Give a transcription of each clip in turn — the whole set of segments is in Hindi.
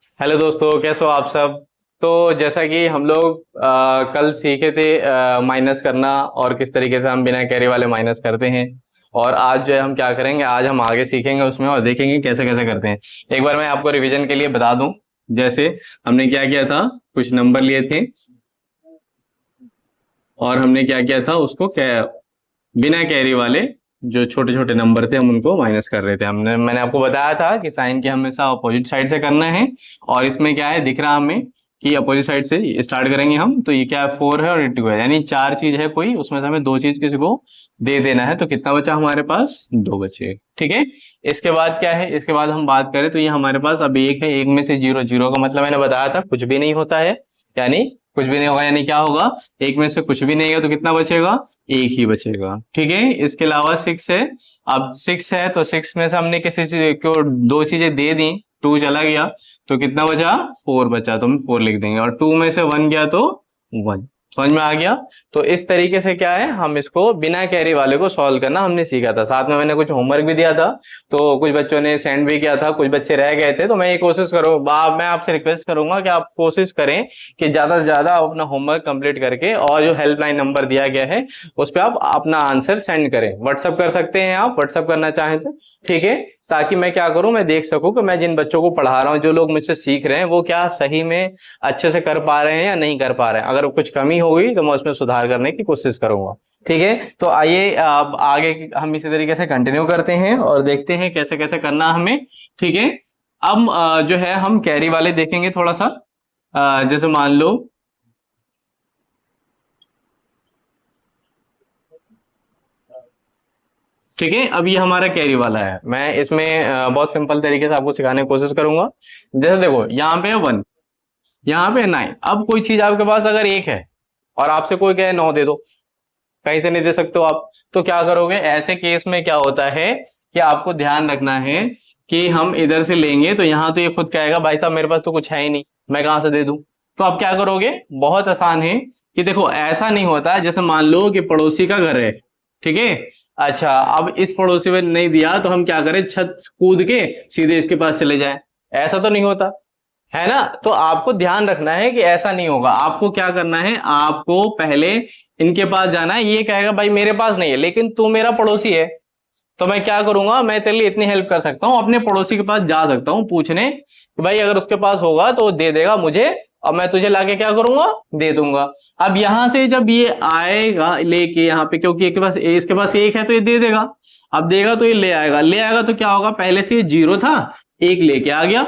हेलो दोस्तों, कैसे हो आप सब। तो जैसा कि हम लोग कल सीखे थे माइनस करना और किस तरीके से हम बिना कैरी वाले माइनस करते हैं। और आज जो है हम क्या करेंगे, आज हम आगे सीखेंगे उसमें और देखेंगे कैसे कैसे करते हैं। एक बार मैं आपको रिवीजन के लिए बता दूं। जैसे हमने क्या किया था, कुछ नंबर लिए थे और हमने क्या किया था उसको बिना कैरी वाले जो छोटे छोटे नंबर थे हम उनको माइनस कर रहे थे। मैंने आपको बताया था कि साइन की हमेशा अपोजिट साइड से करना है। और इसमें क्या है दिख रहा हमें कि अपोजिट साइड से स्टार्ट करेंगे हम। तो ये क्या है, 4 है और ये 2 है, यानी 4 चीज है कोई, उसमें से हमें 2 चीज किसी को दे देना है। तो कितना बचा हमारे पास, 2 बचे। ठीक है। इसके बाद क्या है, इसके बाद हम बात करें तो ये हमारे पास अब 1 है, 1 में से 0, 0 का मतलब मैंने बताया था कुछ भी नहीं होता है, यानी कुछ भी नहीं होगा। यानी क्या होगा, 1 में से कुछ भी नहीं है तो कितना बचेगा, 1 ही बचेगा। ठीक है। इसके अलावा 6 है। अब 6 है तो 6 में से हमने किसी चीज को 2 चीजें दे दी, 2 चला गया तो कितना बचा, 4 बचा, तो हम 4 लिख देंगे। और 2 में से 1 गया तो 1। समझ में आ गया। तो इस तरीके से क्या है, हम इसको बिना कैरी वाले को सॉल्व करना हमने सीखा था। साथ में मैंने कुछ होमवर्क भी दिया था, तो कुछ बच्चों ने सेंड भी किया था, कुछ बच्चे रह गए थे। तो मैं ये कोशिश करूँ, मैं आपसे रिक्वेस्ट करूंगा कि आप कोशिश करें कि ज्यादा से ज्यादा आप अपना होमवर्क कंप्लीट करके और जो हेल्पलाइन नंबर दिया गया है उस पर आप अपना आंसर सेंड करें। व्हाट्सअप कर सकते हैं आप, व्हाट्सअप करना चाहें तो। ठीक है। ताकि मैं क्या करूं, मैं देख सकूं कि मैं जिन बच्चों को पढ़ा रहा हूं, जो लोग मुझसे सीख रहे हैं, वो क्या सही में अच्छे से कर पा रहे हैं या नहीं कर पा रहे हैं। अगर कुछ कमी होगी तो मैं उसमें सुधार करने की कोशिश करूंगा। ठीक है। तो आइए अब आगे हम इसी तरीके से कंटिन्यू करते हैं और देखते हैं कैसे कैसे करना हमें। ठीक है। अब जो है हम कैरी वाले देखेंगे थोड़ा सा। जैसे मान लो, ठीक है, अब ये हमारा कैरी वाला है। मैं इसमें बहुत सिंपल तरीके से आपको सिखाने की कोशिश करूंगा। जैसे देखो, यहाँ पे है 1, यहाँ पे है 9। अब कोई चीज आपके पास अगर 1 है और आपसे कोई कहे 9 दे दो, कहीं से नहीं दे सकते हो आप, तो क्या करोगे। ऐसे केस में क्या होता है कि आपको ध्यान रखना है कि हम इधर से लेंगे तो यहाँ तो ये खुद कहेगा भाई साहब मेरे पास तो कुछ है ही नहीं, मैं कहां से दे दूं। तो आप क्या करोगे, बहुत आसान है कि देखो ऐसा नहीं होता है। जैसे मान लो कि पड़ोसी का घर है, ठीक है। अच्छा, अब इस पड़ोसी में नहीं दिया तो हम क्या करें, छत कूद के सीधे इसके पास चले जाएं। ऐसा तो नहीं होता है ना। तो आपको ध्यान रखना है कि ऐसा नहीं होगा। आपको क्या करना है, आपको पहले इनके पास जाना है। ये कहेगा भाई मेरे पास नहीं है, लेकिन तू मेरा पड़ोसी है, तो मैं क्या करूंगा, मैं तेरे लिए इतनी हेल्प कर सकता हूँ, अपने पड़ोसी के पास जा सकता हूँ पूछने कि भाई अगर उसके पास होगा तो वो दे देगा मुझे, और मैं तुझे लाके क्या करूंगा, दे दूंगा। अब यहां से जब ये आएगा लेके यहाँ पे, क्योंकि इसके पास 1 है तो ये दे देगा। अब देगा तो ये ले आएगा, ले आएगा तो क्या होगा, पहले से ये 0 था, 1 लेके आ गया,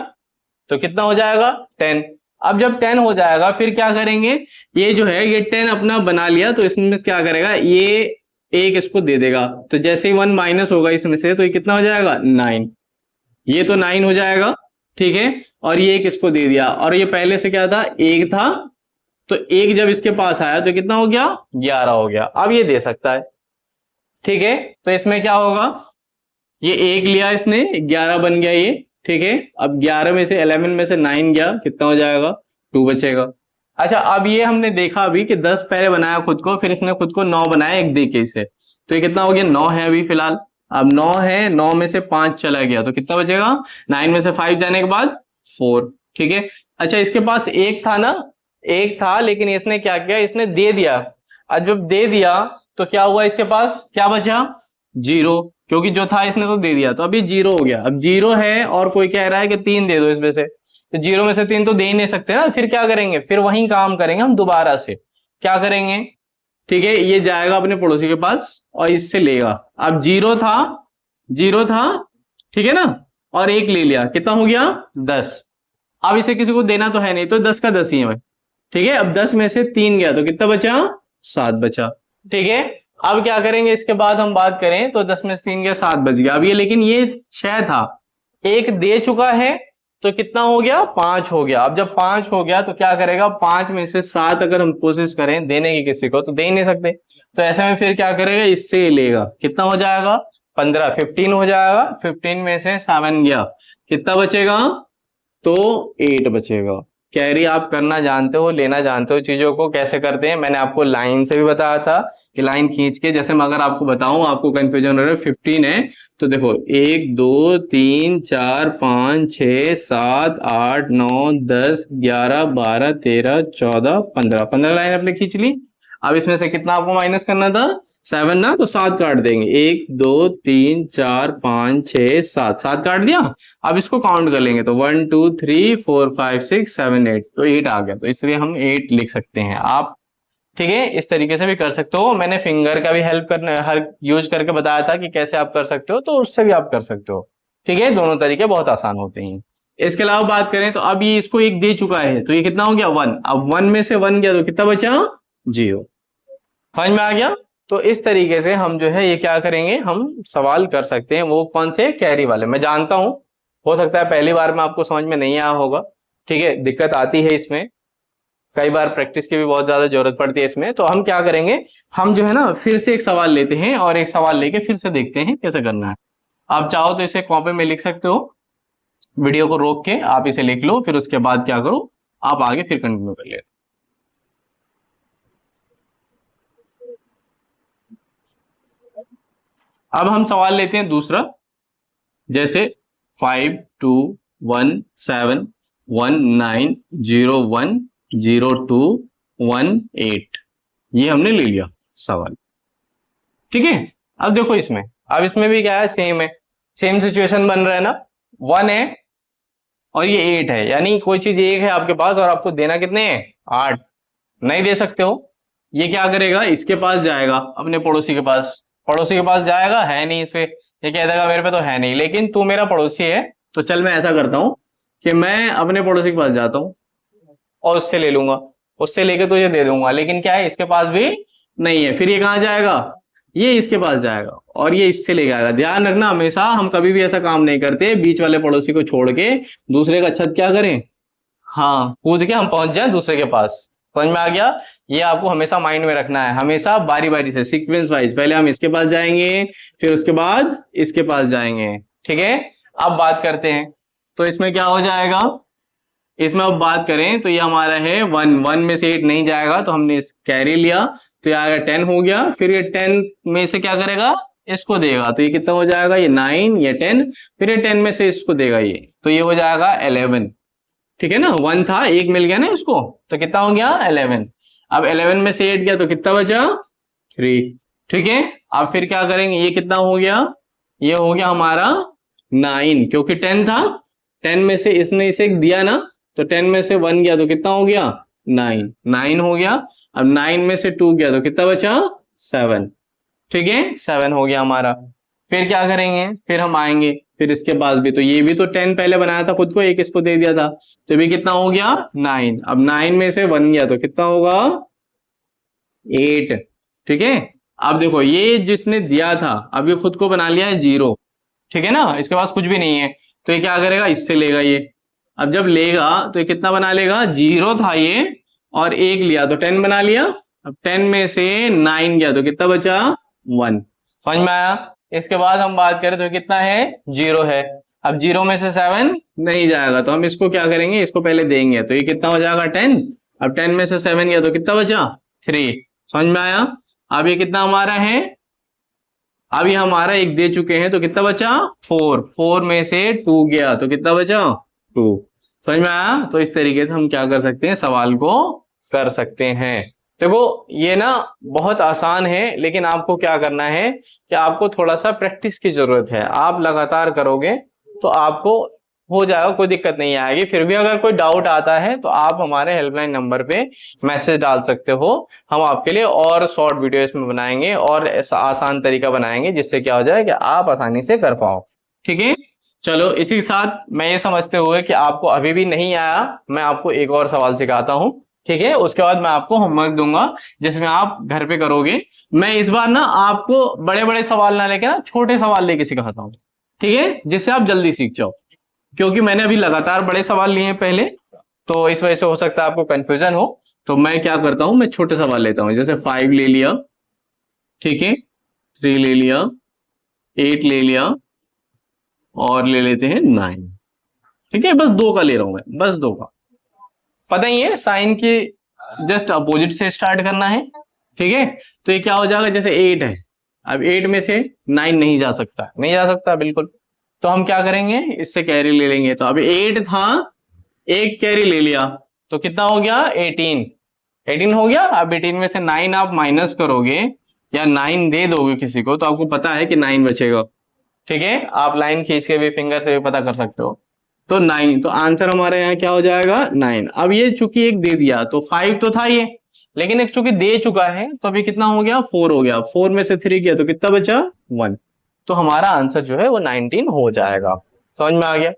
तो कितना हो जाएगा, 10। अब जब 10 हो जाएगा फिर क्या करेंगे, ये जो है ये 10 अपना बना लिया, तो इसमें क्या करेगा, ये 1 इसको दे देगा। तो जैसे ही 1 माइनस होगा इसमें से तो ये कितना हो जाएगा, 9। ये तो 9 हो जाएगा। ठीक है। और ये 1 इसको दे दिया, और ये पहले से क्या था, 1 था, तो 1 जब इसके पास आया तो कितना हो गया, 11 हो गया। अब ये दे सकता है। ठीक है। तो इसमें क्या होगा, ये 1 लिया इसने, 11 बन गया ये। ठीक है। अब 11 में से 11 में से 9 गया, कितना हो जाएगा, 2 बचेगा। अच्छा, अब ये हमने देखा अभी कि 10 पहले बनाया खुद को, फिर इसने खुद को 9 बनाया एक दे के इसे, तो ये कितना हो गया, 9 है अभी फिलहाल। अब 9 है, 9 में से 5 चला गया तो कितना बचेगा, 9 में से 5 जाने के बाद 4। ठीक है। अच्छा, इसके पास 1 था ना, 1 था, लेकिन इसने क्या किया, इसने दे दिया। अब जब दे दिया तो क्या हुआ, इसके पास क्या बचा, 0, क्योंकि जो था इसने तो दे दिया, तो अभी 0 हो गया। अब 0 है और कोई कह रहा है कि 3 दे दो इसमें से, तो 0 में से 3 तो दे ही नहीं सकते ना। फिर क्या करेंगे, फिर वही काम करेंगे हम दोबारा से। क्या करेंगे, ठीक है, ये जाएगा अपने पड़ोसी के पास और इससे लेगा। अब 0 था, 0 था, ठीक है ना, और 1 ले लिया, कितना हो गया, 10। अब इसे किसी को देना तो है नहीं, तो 10 का 10 ही है। ठीक है। अब 10 में से 3 गया तो कितना बचा, 7 बचा। ठीक है। अब क्या करेंगे, इसके बाद हम बात करें तो 10 में से 3 गया, 7 बच गया। अब ये, लेकिन ये 6 था, 1 दे चुका है, तो कितना हो गया, 5 हो गया। अब जब 5 हो गया तो क्या करेगा, 5 में से 7 अगर हम कोशिश करें देने की किसी को तो दे ही नहीं सकते, तो ऐसे में फिर क्या करेगा, इससे लेगा, कितना हो जाएगा, 15, 15 हो जाएगा। 15 में से 7 गया, कितना बचेगा, तो 8 बचेगा। कैरी आप करना जानते हो, लेना जानते हो, चीजों को कैसे करते हैं मैंने आपको लाइन से भी बताया था ये लाइन खींच के, जैसे मैं अगर आपको बताऊं, आपको कंफ्यूजन हो रहा है, 15 है तो देखो 1 2 3 4 5 6 7 8 9 10 11 12 13 14 15, 15 लाइन आपने खींच ली। अब इसमें से कितना आपको माइनस करना था, 7 ना, तो 7 काट देंगे, 1 2 3 4 5 6 7, 7 काट दिया। अब इसको काउंट कर लेंगे तो 1 2 3 4 5 6 7 8, तो 8 आ गया, तो इसलिए हम 8 लिख सकते हैं आप। ठीक है, इस तरीके से भी कर सकते हो। मैंने फिंगर का भी हेल्प करने हर यूज करके बताया था कि कैसे आप कर सकते हो, तो उससे भी आप कर सकते हो। ठीक है, दोनों तरीके बहुत आसान होते हैं। इसके अलावा बात करें तो अब ये इसको एक दे चुका है, तो ये कितना हो गया 1। अब 1 में से 1 गया तो कितना बचा 0। समझ में आ गया। तो इस तरीके से हम जो है ये क्या करेंगे, हम सवाल कर सकते हैं। वो कौन से, कैरी वाले। मैं जानता हूं हो सकता है पहली बार में आपको समझ में नहीं आया होगा, ठीक है, दिक्कत आती है इसमें, कई बार प्रैक्टिस की भी बहुत ज्यादा जरूरत पड़ती है इसमें। तो हम क्या करेंगे, हम जो है ना फिर से एक सवाल लेते हैं और एक सवाल लेके फिर से देखते हैं कैसे करना है। आप चाहो तो इसे कॉपी में लिख सकते हो, वीडियो को रोक के आप इसे लिख लो, फिर उसके बाद क्या करो, आप आगे फिर कंटिन्यू कर ले। अब हम सवाल लेते हैं दूसरा, जैसे 5 2 1 7 1 9 0 1 0 2 1 8, ये हमने ले लिया सवाल। ठीक है, अब देखो इसमें, अब इसमें भी क्या है, सेम है, सेम सिचुएशन बन रहा है ना। 1 है और ये 8 है, यानी कोई चीज 1 है आपके पास और आपको देना कितने हैं, 8। नहीं दे सकते हो, ये क्या करेगा, इसके पास जाएगा, अपने पड़ोसी के पास। पड़ोसी के पास जाएगा, है नहीं इस पे, ये कह देगा मेरे पे तो है नहीं, लेकिन तू मेरा पड़ोसी है, तो चल मैं ऐसा करता हूं कि मैं अपने पड़ोसी के पास जाता हूं और उससे ले लूंगा, उससे लेके तुझे दे दूंगा। लेकिन क्या है, इसके पास भी नहीं है, फिर ये कहां जाएगा, ये इसके पास जाएगा और ये इससे लेके आएगा। ध्यान रखना, हमेशा हम कभी भी ऐसा काम नहीं करते बीच वाले पड़ोसी को छोड़ के दूसरे का छत क्या करें, हाँ कूद के हम पहुंच जाए दूसरे के पास। समझ में आ गया। ये आपको हमेशा माइंड में रखना है, हमेशा बारी बारी से, सीक्वेंस वाइज, पहले हम इसके पास जाएंगे, फिर उसके बाद इसके पास जाएंगे। ठीक है, अब बात करते हैं, तो इसमें क्या हो जाएगा, इसमें अब बात करें तो ये हमारा है 1, 1 में से 8 नहीं जाएगा तो हमने कैरी लिया, तो ये आएगा 10 हो गया। फिर ये 10 में से क्या करेगा, इसको देगा, तो ये कितना हो जाएगा, ये 9, ये 10, फिर ये 10 में से इसको देगा ये, तो ये हो जाएगा 11। ठीक है ना, 1 था, 1 मिल गया ना इसको, तो कितना हो गया 11। अब 11 में से 8 गया तो कितना बचा 3। ठीक है, अब फिर क्या करेंगे, ये कितना हो गया, ये हो गया हमारा 9, क्योंकि 10 था, 10 में से इसने इसे दिया ना, तो 10 में से 1 गया तो कितना हो गया 9, 9 हो गया। अब 9 में से 2 गया तो कितना बचा 7। ठीक है, 7 हो गया हमारा। फिर क्या करेंगे, फिर हम आएंगे, फिर इसके बाद भी, तो ये भी तो 10 पहले बनाया था खुद को, एक इसको दे दिया था, तो भी कितना हो गया 9। अब 9 में से 1 गया तो कितना होगा 8। ठीक है, अब देखो ये जिसने दिया था, अब ये खुद को बना लिया है 0। ठीक है ना, इसके पास कुछ भी नहीं है, तो ये क्या करेगा, इससे लेगा ये। अब जब लेगा तो ये कितना बना लेगा, 0 था ये और 1 लिया तो 10 बना लिया। अब 10 में से 9 गया तो कितना बचा 1। समझ में आया। इसके बाद हम बात करें तो कितना है, 0 है। अब 0 में से 7 नहीं जाएगा, तो हम इसको क्या करेंगे, इसको पहले देंगे, तो ये कितना हो जाएगा 10। अब 10 में से 7 गया तो कितना बचा 3। समझ में आया। अब ये कितना हमारा है, अब ये हमारा एक दे चुके हैं, तो कितना बचा 4। 4 में से 2 गया तो कितना बचा 2। समझ में आया। तो इस तरीके से हम क्या कर सकते हैं, सवाल को कर सकते हैं। देखो ये ना बहुत आसान है, लेकिन आपको क्या करना है कि आपको थोड़ा सा प्रैक्टिस की जरूरत है। आप लगातार करोगे तो आपको हो जाएगा, कोई दिक्कत नहीं आएगी। फिर भी अगर कोई डाउट आता है तो आप हमारे हेल्पलाइन नंबर पे मैसेज डाल सकते हो, हम आपके लिए और शॉर्ट वीडियो इसमें बनाएंगे और ऐसा आसान तरीका बनाएंगे जिससे क्या हो जाए कि आप आसानी से कर पाओ। ठीक है, चलो इसी के साथ मैं ये समझते हुए कि आपको अभी भी नहीं आया, मैं आपको एक और सवाल सिखाता हूँ। ठीक है, उसके बाद मैं आपको होमवर्क दूंगा जिसमें आप घर पे करोगे। मैं इस बार ना आपको बड़े बड़े सवाल ना लेके ना छोटे सवाल लेके सिखाता हूँ, ठीक है, जिससे आप जल्दी सीख जाओ। क्योंकि मैंने अभी लगातार बड़े सवाल लिए हैं पहले, तो इस वजह से हो सकता है आपको कंफ्यूजन हो। तो मैं क्या करता हूं, मैं छोटे सवाल लेता हूं, जैसे 5 ले लिया, ठीक है, 3 ले लिया, 8 ले लिया और ले लेते हैं 9। ठीक है, बस 2 का ले रहा हूं मैं, बस 2 का। पता ही है साइन की जस्ट अपोजिट से स्टार्ट करना है। ठीक है, तो ये क्या हो जाएगा, जैसे 8 है, अब 8 में से 9 नहीं जा सकता, नहीं जा सकता बिल्कुल, तो हम क्या करेंगे, इससे कैरी ले लेंगे। तो अब 8 था, एक कैरी ले लिया, तो कितना हो गया 18 हो गया। अब 18 में से 9 आप माइनस करोगे या 9 दे दोगे किसी को, तो आपको पता है कि 9 बचेगा। ठीक है, आप लाइन खींच के भी फिंगर से भी पता कर सकते हो। तो 9, तो आंसर हमारे यहाँ क्या हो जाएगा 9। अब ये चूंकि एक दे दिया तो 5 तो था ये, लेकिन एक चूंकि दे चुका है तो अभी कितना हो गया 4 हो गया, 4 में से 3 गया तो कितना बचा 1। तो हमारा आंसर जो है वो 19 हो जाएगा। समझ में आ गया।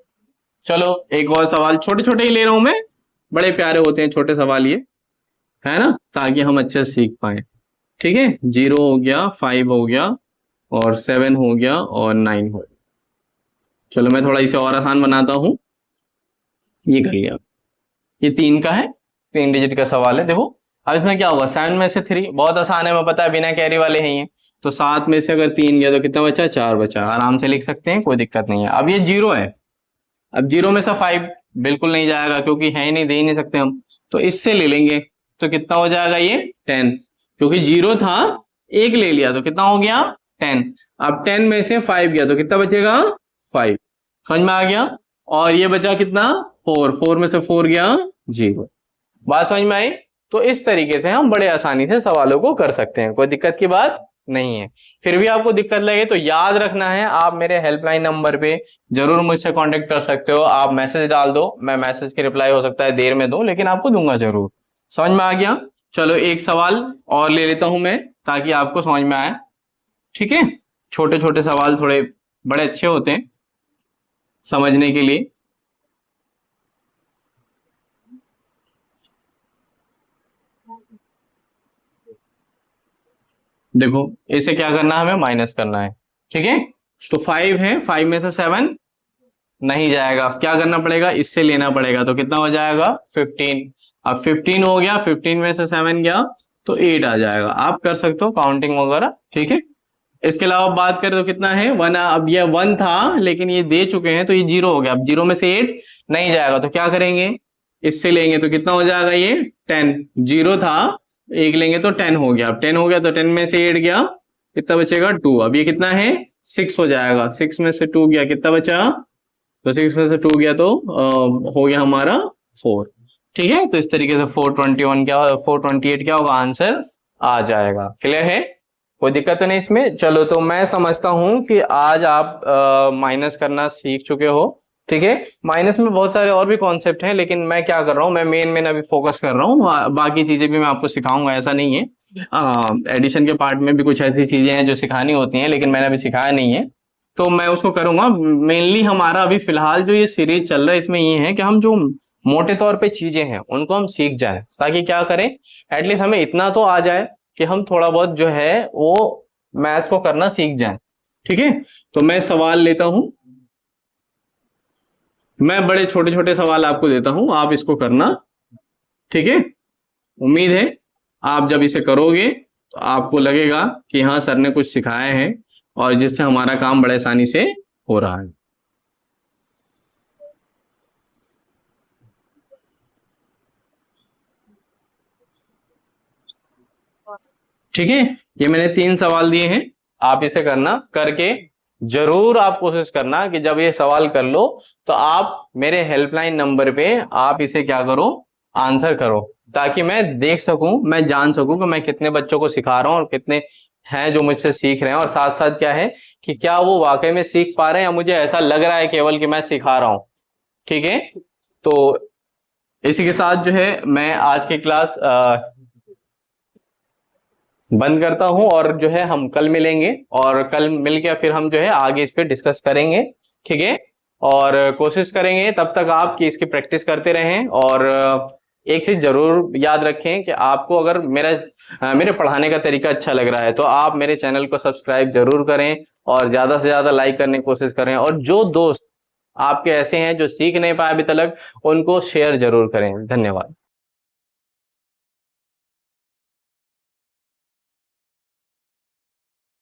चलो एक और सवाल, छोटे छोटे ही ले रहा हूं मैं, बड़े प्यारे होते हैं छोटे सवाल ये, है ना, ताकि हम अच्छे से सीख पाए। ठीक है, 0 हो गया, 5 हो गया, और 7 हो गया, और 9 हो गया। चलो मैं थोड़ा इसे और आसान बनाता हूं, ये कर लिया। ये 3 का है, 3 डिजिट का सवाल है। देखो अब इसमें क्या होगा, 7 में से 3 बहुत आसान है, मैं पता है बिना कैरी वाले हैं ये। तो 7 में से अगर 3 गया तो कितना बचा, 4 बचा, आराम से लिख सकते हैं, कोई दिक्कत नहीं है। अब ये 0 है, अब 0 में से 5 बिल्कुल नहीं जाएगा क्योंकि है ही नहीं, दे ही नहीं सकते हम, तो इससे ले लेंगे। तो कितना हो जाएगा ये 10, क्योंकि 0 था, एक ले लिया तो कितना हो गया 10। अब 10 में से 5 गया तो कितना बचेगा 5। समझ में आ गया। और ये बचा कितना 4 में से 4 गया 0। बात समझ में आई। तो इस तरीके से हम बड़े आसानी से सवालों को कर सकते हैं, कोई दिक्कत की बात नहीं है। फिर भी आपको दिक्कत लगे तो याद रखना है, आप मेरे हेल्पलाइन नंबर पे जरूर मुझसे कांटेक्ट कर सकते हो। आप मैसेज डाल दो, मैं मैसेज की रिप्लाई हो सकता है देर में दूं, लेकिन आपको दूंगा जरूर। समझ में आ गया। चलो एक सवाल और ले लेता हूं मैं, ताकि आपको समझ में आए। ठीक है, छोटे छोटे सवाल थोड़े बड़े अच्छे होते हैं समझने के लिए। देखो इसे क्या करना है, हमें माइनस करना है। ठीक है, तो 5 है, 5 में से 7 नहीं जाएगा, क्या करना पड़ेगा, इससे लेना पड़ेगा, तो कितना हो जाएगा 15। अब 15 हो गया, 15 में से 7 गया तो 8 आ जाएगा। आप कर सकते हो काउंटिंग वगैरह। ठीक है, इसके अलावा बात करें तो कितना है 1। अब ये 1 था लेकिन ये दे चुके हैं तो ये 0 हो गया। अब 0 में से 8 नहीं जाएगा तो क्या करेंगे, इससे लेंगे तो कितना हो जाएगा ये 10। 0 था, एक लेंगे तो 10 हो गया। अब 10 हो गया तो 10 में से 8 गया, कितना बचेगा 2। अब ये कितना है 6 हो जाएगा, 6 में से 2 गया, कितना बचा, तो 6 में से 2 गया तो हो गया हमारा 4। ठीक है, तो इस तरीके से 421 क्या, 428 क्या होगा, आंसर आ जाएगा। क्लियर है, कोई दिक्कत तो नहीं इसमें। चलो तो मैं समझता हूं कि आज आप माइनस करना सीख चुके हो। ठीक है, माइनस में बहुत सारे और भी कॉन्सेप्ट हैं, लेकिन मैं क्या कर रहा हूं, मैं मेन अभी फोकस कर रहा हूं, बाकी चीजें भी मैं आपको सिखाऊंगा, ऐसा नहीं है। एडिशन के पार्ट में भी कुछ ऐसी चीजें हैं जो सिखानी होती हैं, लेकिन मैंने अभी सिखाया नहीं है, तो मैं उसको करूंगा। मेनली हमारा अभी फिलहाल जो ये सीरीज चल रहा है इसमें ये है कि हम जो मोटे तौर पे चीजें हैं उनको हम सीख जाएं, ताकि क्या करें, एटलीस्ट हमें इतना तो आ जाए कि हम थोड़ा बहुत जो है वो मैथ्स को करना सीख जाएं। ठीक है, तो मैं सवाल लेता हूं, मैं बड़े छोटे छोटे सवाल आपको देता हूं, आप इसको करना। ठीक है, उम्मीद है आप जब इसे करोगे तो आपको लगेगा कि हाँ सर ने कुछ सिखाया है, और जिससे हमारा काम बड़े आसानी से हो रहा है। ठीक है, ये मैंने 3 सवाल दिए हैं, आप इसे करना, करके जरूर आप कोशिश करना कि जब ये सवाल कर लो तो आप मेरे हेल्पलाइन नंबर पे आप इसे क्या करो, आंसर करो, ताकि मैं देख सकूं, मैं जान सकूं कि मैं कितने बच्चों को सिखा रहा हूं और कितने हैं जो मुझसे सीख रहे हैं, और साथ साथ क्या है कि क्या वो वाकई में सीख पा रहे हैं या मुझे ऐसा लग रहा है केवल कि मैं सिखा रहा हूं। ठीक है, तो इसी के साथ जो है मैं आज की क्लास बंद करता हूं, और जो है हम कल मिलेंगे, और कल मिलके फिर हम जो है आगे इस पे डिस्कस करेंगे। ठीक है, और कोशिश करेंगे तब तक आप कि इसकी प्रैक्टिस करते रहें, और एक चीज जरूर याद रखें कि आपको अगर मेरे पढ़ाने का तरीका अच्छा लग रहा है तो आप मेरे चैनल को सब्सक्राइब जरूर करें, और ज्यादा से ज्यादा लाइक करने की कोशिश करें, और जो दोस्त आपके ऐसे हैं जो सीख नहीं पाए अभी तक, उनको शेयर जरूर करें। धन्यवाद।